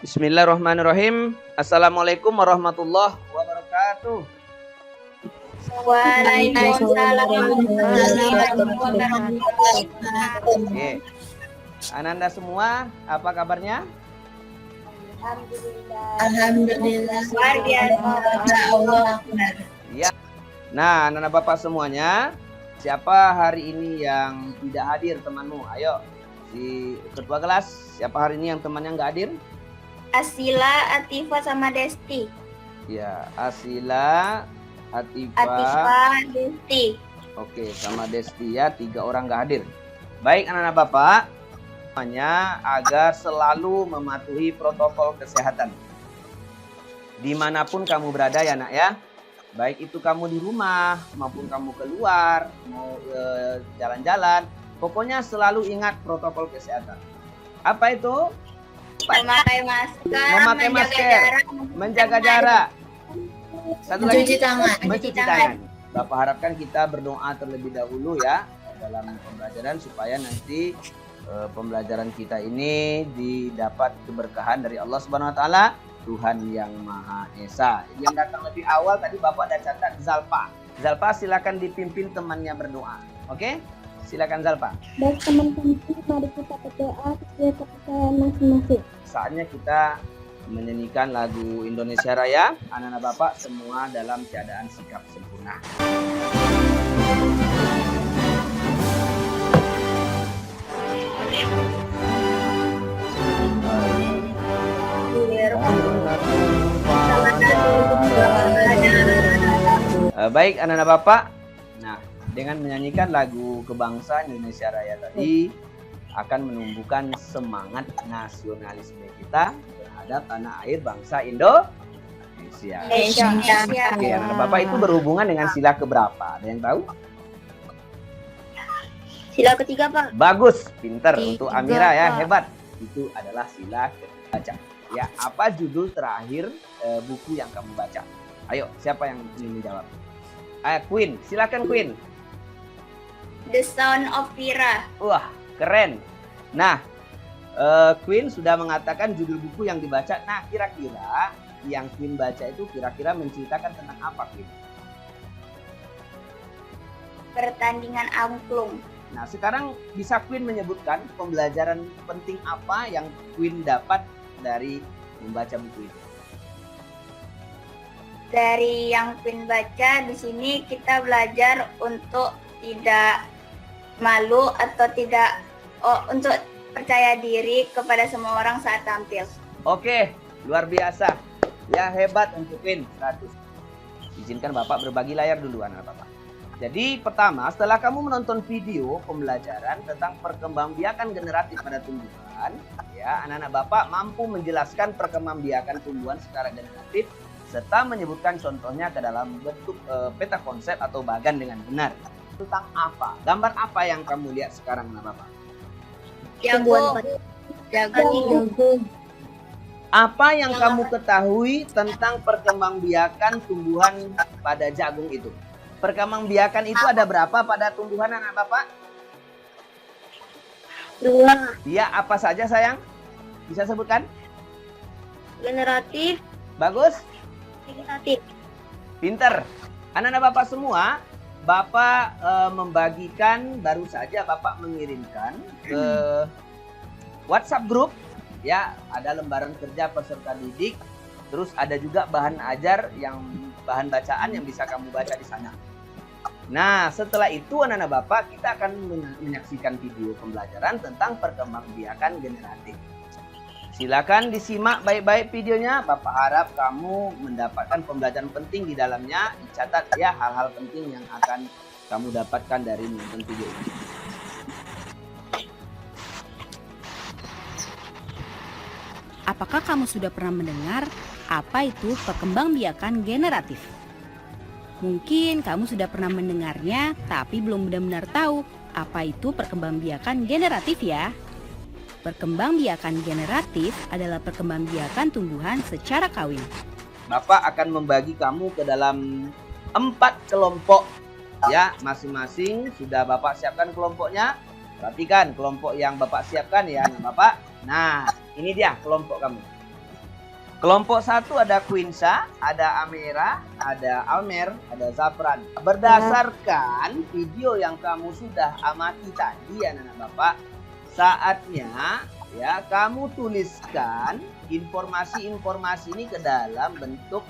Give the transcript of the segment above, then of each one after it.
Bismillahirrahmanirrahim. Assalamualaikum warahmatullahi wabarakatuh. Waalaikumsalam warahmatullahi wabarakatuh. Oke. Ananda semua, apa kabarnya? Alhamdulillah. Luar biasa. Allah. Ya. Nah, anak-anak Bapak semuanya, siapa hari ini yang tidak hadir temanmu? Ayo, si ketua kelas, siapa hari ini yang temannya nggak hadir? Asila, Atifa, sama Desti. Ya, Asila, Atifa, Desti. oke, sama Desti ya, 3 orang nggak hadir. Baik anak-anak Bapak, semuanya agar selalu mematuhi protokol kesehatan. Dimanapun kamu berada ya nak ya, baik itu kamu di rumah maupun kamu keluar, mau jalan-jalan, pokoknya selalu ingat protokol kesehatan. Apa itu? Memakai masker, menjaga jarak. Satu lagi, mencuci tangan. Bapak harapkan kita berdoa terlebih dahulu ya dalam pembelajaran supaya nanti pembelajaran kita ini didapat keberkahan dari Allah Subhanahu wa taala, Tuhan yang Maha Esa. Yang datang lebih awal tadi Bapak ada catat Zalfa. Zalfa silakan dipimpin temannya berdoa. Oke? Silakan Zalfa. Baik teman-teman, mari kita berdoa sesuai kepercayaan masing-masing. Saatnya kita menyanyikan lagu Indonesia Raya. Anak-anak Bapak semua dalam keadaan sikap sempurna. Baik anak-anak Bapak. Nah, dengan menyanyikan lagu kebangsaan Indonesia Raya tadi akan menumbuhkan semangat nasionalisme kita terhadap tanah air bangsa Indonesia. Oke, anak-anak Bapak itu berhubungan dengan sila keberapa? Ada yang tahu? Sila ketiga, Pak. Bagus, pinter untuk Amira ya, hebat. Itu adalah sila kebaca. Ya, apa judul terakhir buku yang kamu baca? Ayo, siapa yang ingin menjawab? Queen, silakan Queen. The Sound of Pira. Wah, keren. Nah, Queen sudah mengatakan judul buku yang dibaca. Nah, kira-kira yang Queen baca itu kira-kira menceritakan tentang apa, Queen? Pertandingan angklung. Nah, sekarang bisa Queen menyebutkan pembelajaran penting apa yang Queen dapat dari membaca buku itu? Dari yang Queen baca di sini kita belajar untuk tidak malu atau untuk percaya diri kepada semua orang saat tampil. Oke, luar biasa. Ya, hebat untuk Queen 100. Izinkan Bapak berbagi layar dulu anak Bapak. Jadi pertama, setelah kamu menonton video pembelajaran tentang perkembangbiakan generatif pada tumbuhan, ya, anak-anak Bapak mampu menjelaskan perkembangbiakan tumbuhan secara generatif serta menyebutkan contohnya ke dalam bentuk peta konsep atau bagan dengan benar. Tentang apa? Gambar apa yang kamu lihat sekarang, anak Bapak? Jagung. Apa yang kamu ketahui tentang perkembangbiakan tumbuhan pada jagung itu? Perkembangbiakan itu ada berapa pada tumbuhan anak Bapak? 2. Ya, apa saja sayang? Bisa sebutkan? Generatif. Bagus? Vegetatif. Pinter. Anak-anak Bapak semua, Bapak membagikan, baru saja Bapak mengirimkan ke WhatsApp group. Ya, ada lembaran kerja peserta didik. Terus ada juga bahan ajar bahan bacaan yang bisa kamu baca di sana. Nah, setelah itu anak-anak Bapak kita akan menyaksikan video pembelajaran tentang perkembangbiakan generatif. Silakan disimak baik-baik videonya. Bapak harap kamu mendapatkan pembelajaran penting di dalamnya. Dicatat ya hal-hal penting yang akan kamu dapatkan dari menonton video ini. Apakah kamu sudah pernah mendengar apa itu perkembangbiakan generatif? Mungkin kamu sudah pernah mendengarnya, tapi belum benar-benar tahu apa itu perkembangbiakan generatif ya. Perkembangbiakan generatif adalah perkembangbiakan tumbuhan secara kawin. Bapak akan membagi kamu ke dalam 4 kelompok. Ya, masing-masing sudah Bapak siapkan kelompoknya. Perhatikan kelompok yang Bapak siapkan ya, Bapak. Nah, ini dia kelompok kamu. Kelompok 1 ada Quinsa, ada Amera, ada Almer, ada Zafran. Berdasarkan video yang kamu sudah amati tadi ya anak Bapak, saatnya ya kamu tuliskan informasi-informasi ini ke dalam bentuk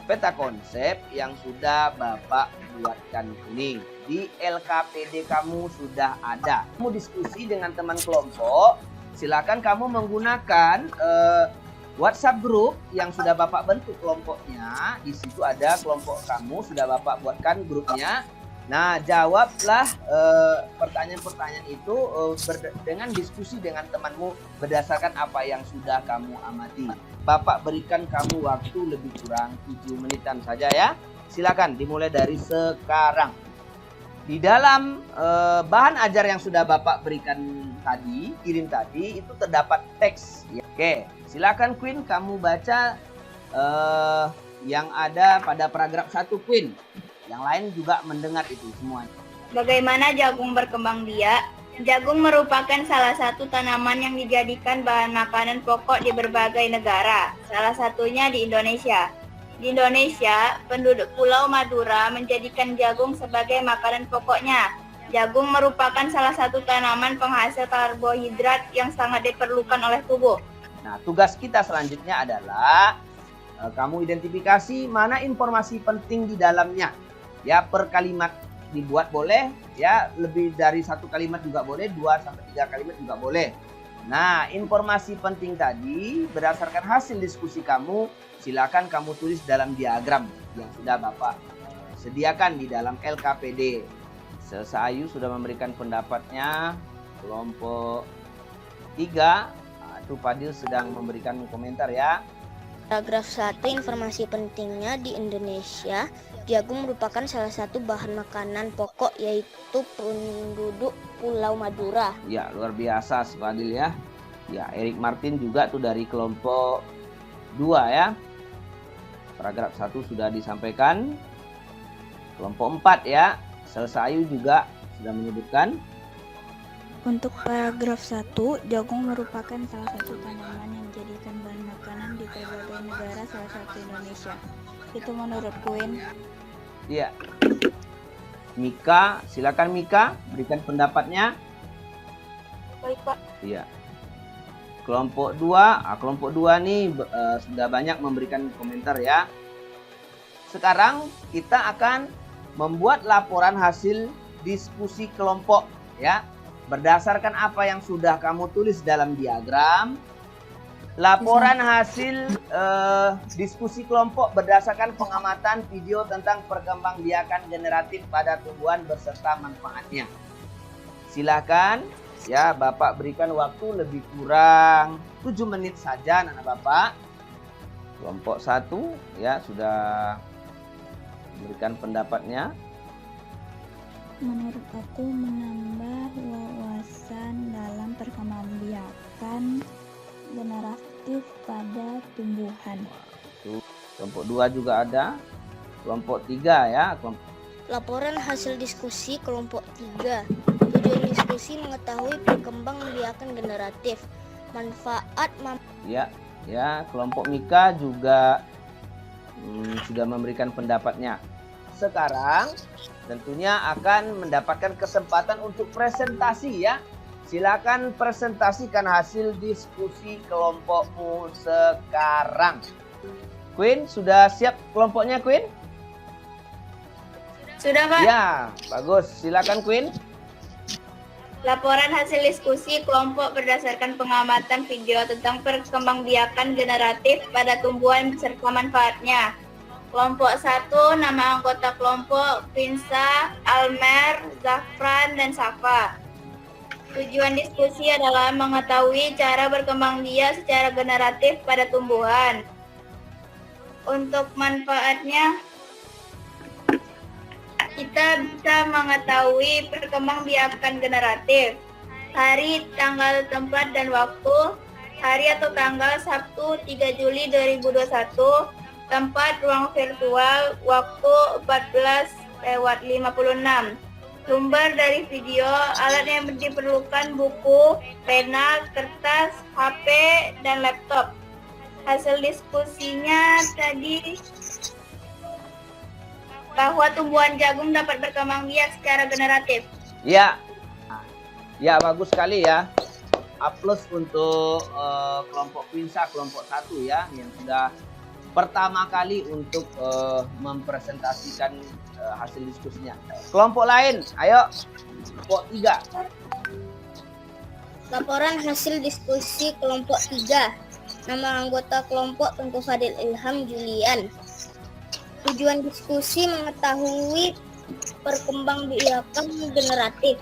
peta konsep yang sudah Bapak buatkan ini. Di LKPD kamu sudah ada. Kamu diskusi dengan teman kelompok, silakan kamu menggunakan WhatsApp grup yang sudah Bapak bentuk kelompoknya. Di situ ada kelompok kamu, sudah Bapak buatkan grupnya. Nah, jawablah pertanyaan-pertanyaan itu dengan diskusi dengan temanmu berdasarkan apa yang sudah kamu amati. Bapak berikan kamu waktu lebih kurang 7 menitan saja ya. Silakan dimulai dari sekarang. Di dalam bahan ajar yang sudah Bapak berikan tadi, kirim tadi, itu terdapat teks. Oke, silakan Queen kamu baca yang ada pada paragraf 1 Queen. Yang lain juga mendengar itu semuanya. Bagaimana jagung berkembang biak? Jagung merupakan salah satu tanaman yang dijadikan bahan makanan pokok di berbagai negara, salah satunya di Indonesia. Di Indonesia, penduduk Pulau Madura menjadikan jagung sebagai makanan pokoknya. Jagung merupakan salah satu tanaman penghasil karbohidrat yang sangat diperlukan oleh tubuh. Nah, tugas kita selanjutnya adalah kamu identifikasi mana informasi penting di dalamnya. Ya, per kalimat dibuat boleh, ya lebih dari 1 kalimat juga boleh, 2 sampai 3 kalimat juga boleh. Nah, informasi penting tadi berdasarkan hasil diskusi kamu, silakan kamu tulis dalam diagram yang sudah Bapak sediakan di dalam LKPD. Sesayu sudah memberikan pendapatnya. Kelompok 3, itu Fadil sedang memberikan komentar ya. Paragraf 1, informasi pentingnya di Indonesia, jagung merupakan salah satu bahan makanan pokok yaitu penduduk Pulau Madura. Ya, luar biasa Fadil ya. Ya, Erik Martin juga tuh dari kelompok 2 ya. Paragraf 1 sudah disampaikan. Kelompok 4 ya. Selsayu juga sudah menyebutkan. Untuk paragraf 1, jagung merupakan salah satu tanaman yang dijadikan bahan makanan di berbagai negara, salah satu Indonesia. Itu menurut Queen. Iya. Mika, silakan Mika berikan pendapatnya. Baik, Pak. Iya. Kelompok 2, kelompok 2 nih sudah banyak memberikan komentar ya. Sekarang kita akan membuat laporan hasil diskusi kelompok ya. Berdasarkan apa yang sudah kamu tulis dalam diagram, laporan hasil diskusi kelompok berdasarkan pengamatan video tentang perkembangbiakan generatif pada tumbuhan beserta manfaatnya. Silakan ya, Bapak berikan waktu lebih kurang 7 menit saja anak Bapak. Kelompok 1 ya sudah memberikan pendapatnya. Menurut aku, menambah wawasan dalam perkembangbiakan generatif pada tumbuhan. Kelompok 2 juga ada. Kelompok 3 ya. Laporan hasil diskusi kelompok 3. Tujuan diskusi mengetahui perkembangbiakan generatif, manfaat ya, kelompok Mika juga sudah memberikan pendapatnya. Sekarang tentunya akan mendapatkan kesempatan untuk presentasi ya. Silakan presentasikan hasil diskusi kelompokmu sekarang. Queen, sudah siap kelompoknya Queen? Sudah, Pak? Ya, bagus. Silakan Queen. Laporan hasil diskusi kelompok berdasarkan pengamatan video tentang perkembangbiakan generatif pada tumbuhan beserta manfaatnya. Kelompok 1, nama anggota kelompok Quinsa, Almer, Zafran, dan Safa. Tujuan diskusi adalah mengetahui cara berkembang biak secara generatif pada tumbuhan. Untuk manfaatnya, kita bisa mengetahui perkembangbiakan generatif, hari, tanggal, tempat, dan waktu, hari atau tanggal Sabtu 3 Juli 2021, tempat ruang virtual, waktu 14:56. Sumber dari video, alat yang diperlukan buku, pena, kertas, HP, dan laptop. Hasil diskusinya tadi bahwa tumbuhan jagung dapat berkembang biak secara generatif. Ya, ya bagus sekali ya. A+ untuk kelompok Quinsa kelompok 1 ya, yang sudah pertama kali untuk mempresentasikan hasil diskusinya. Kelompok lain, ayo. Kelompok 3. Laporan hasil diskusi kelompok 3. Nama anggota kelompok Tengku Fadil Ilham Julian. Tujuan diskusi mengetahui perkembangbiakan generatif.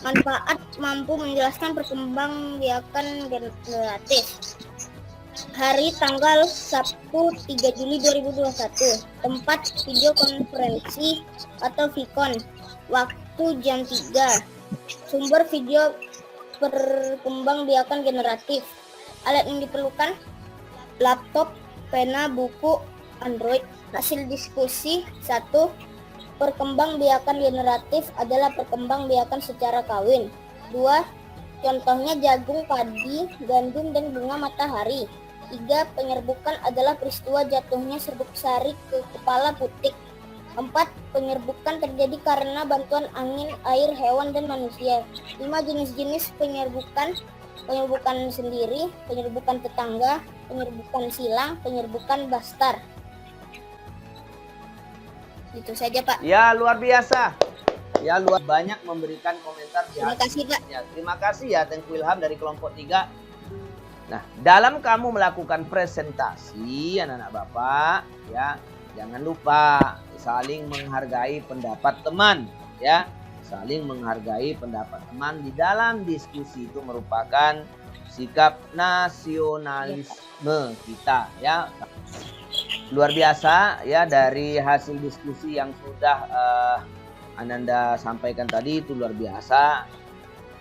Manfaat mampu menjelaskan perkembangbiakan generatif. Hari tanggal Sabtu 3 Juli 2021. Tempat video konferensi atau VCon. Waktu jam 3. Sumber video perkembangbiakan generatif. Alat yang diperlukan: laptop, pena, buku, Android. Hasil diskusi 1. Perkembangbiakan generatif adalah perkembangbiakan secara kawin. 2. Contohnya jagung, padi, gandum, dan bunga matahari. 3. Penyerbukan adalah peristiwa jatuhnya serbuk sari ke kepala putik. 4. Penyerbukan terjadi karena bantuan angin, air, hewan, dan manusia. 5. Jenis-jenis penyerbukan: penyerbukan sendiri, penyerbukan tetangga, penyerbukan silang, penyerbukan bastar. Itu saja, Pak. Ya, luar biasa. Ya, luar banyak memberikan komentar. Terima kasih, Pak. Ya, terima kasih ya Tengku Ilham dari kelompok 3. Nah, dalam kamu melakukan presentasi anak-anak Bapak, ya, jangan lupa saling menghargai pendapat teman, ya. Saling menghargai pendapat teman di dalam diskusi itu merupakan sikap nasionalisme kita, ya. Luar biasa ya, dari hasil diskusi yang sudah Ananda sampaikan tadi itu luar biasa.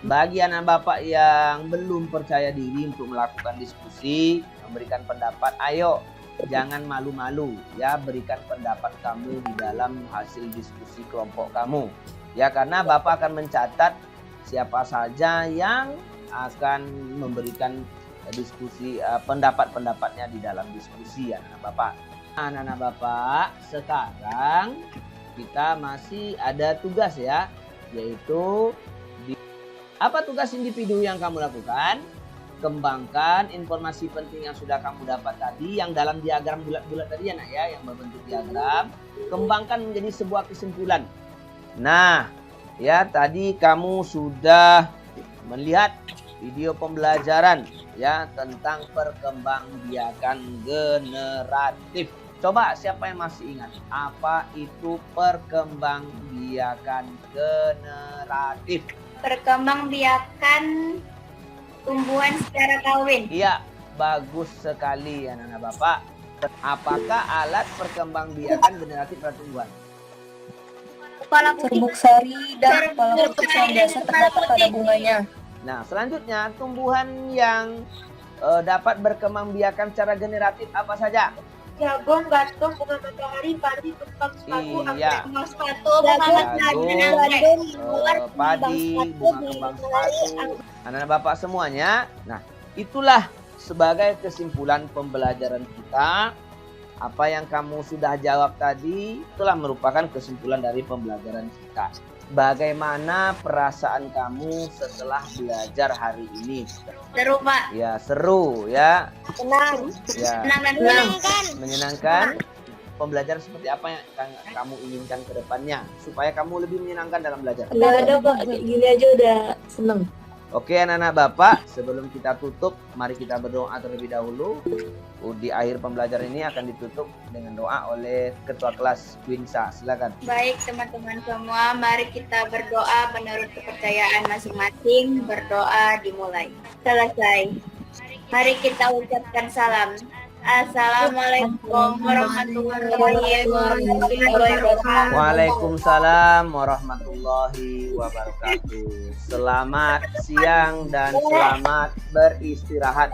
Bagi anak Bapak yang belum percaya diri untuk melakukan diskusi, memberikan pendapat, ayo jangan malu-malu ya, berikan pendapat kamu di dalam hasil diskusi kelompok kamu. Ya, karena Bapak akan mencatat siapa saja yang akan memberikan diskusi pendapat-pendapatnya di dalam diskusi ya anak Bapak. Anak-anak Bapak, sekarang kita masih ada tugas ya, yaitu apa tugas individu yang kamu lakukan? Kembangkan informasi penting yang sudah kamu dapat tadi, yang dalam diagram bulat-bulat tadi ya nak ya, yang berbentuk diagram. Kembangkan menjadi sebuah kesimpulan. Nah, ya tadi kamu sudah melihat video pembelajaran ya tentang perkembangbiakan generatif. Coba siapa yang masih ingat apa itu perkembangbiakan generatif? Perkembangbiakan tumbuhan secara kawin. Iya, bagus sekali anak-anak Bapak. Apakah alat perkembangbiakan generatif pada tumbuhan? Kepala putih. Serbuk sari dan kepala putih yang biasa terdapat pada bunganya. Nah, selanjutnya tumbuhan yang dapat berkembangbiakan secara generatif apa saja? Jagung, gandum, bunga matahari, padi, kembang sepatu, Iya. kembang sepatu, bunga matahari, Jagung, padi, bunga kembang sepatu. Anak-anak Bapak semuanya. Nah, itulah sebagai kesimpulan pembelajaran kita. Apa yang kamu sudah jawab tadi, itulah merupakan kesimpulan dari pembelajaran kita. Bagaimana perasaan kamu setelah belajar hari ini? Seru, Pak. Ya, seru ya. Senang. Ya, Senang dan menyenangkan. menyenangkan. Pembelajaran seperti apa yang kamu inginkan ke depannya supaya kamu lebih menyenangkan dalam belajar? Nggak ada Pak, kayak gini aja udah seneng. Oke anak-anak Bapak, sebelum kita tutup, mari kita berdoa terlebih dahulu. Di akhir pembelajaran ini akan ditutup dengan doa oleh Ketua Kelas Quinsa. Silakan. Baik teman-teman semua, mari kita berdoa menurut kepercayaan masing-masing. Berdoa dimulai. Selesai. Mari kita ucapkan salam. Assalamualaikum warahmatullahi wabarakatuh. Waalaikumsalam warahmatullahi wabarakatuh. Selamat siang dan selamat beristirahat.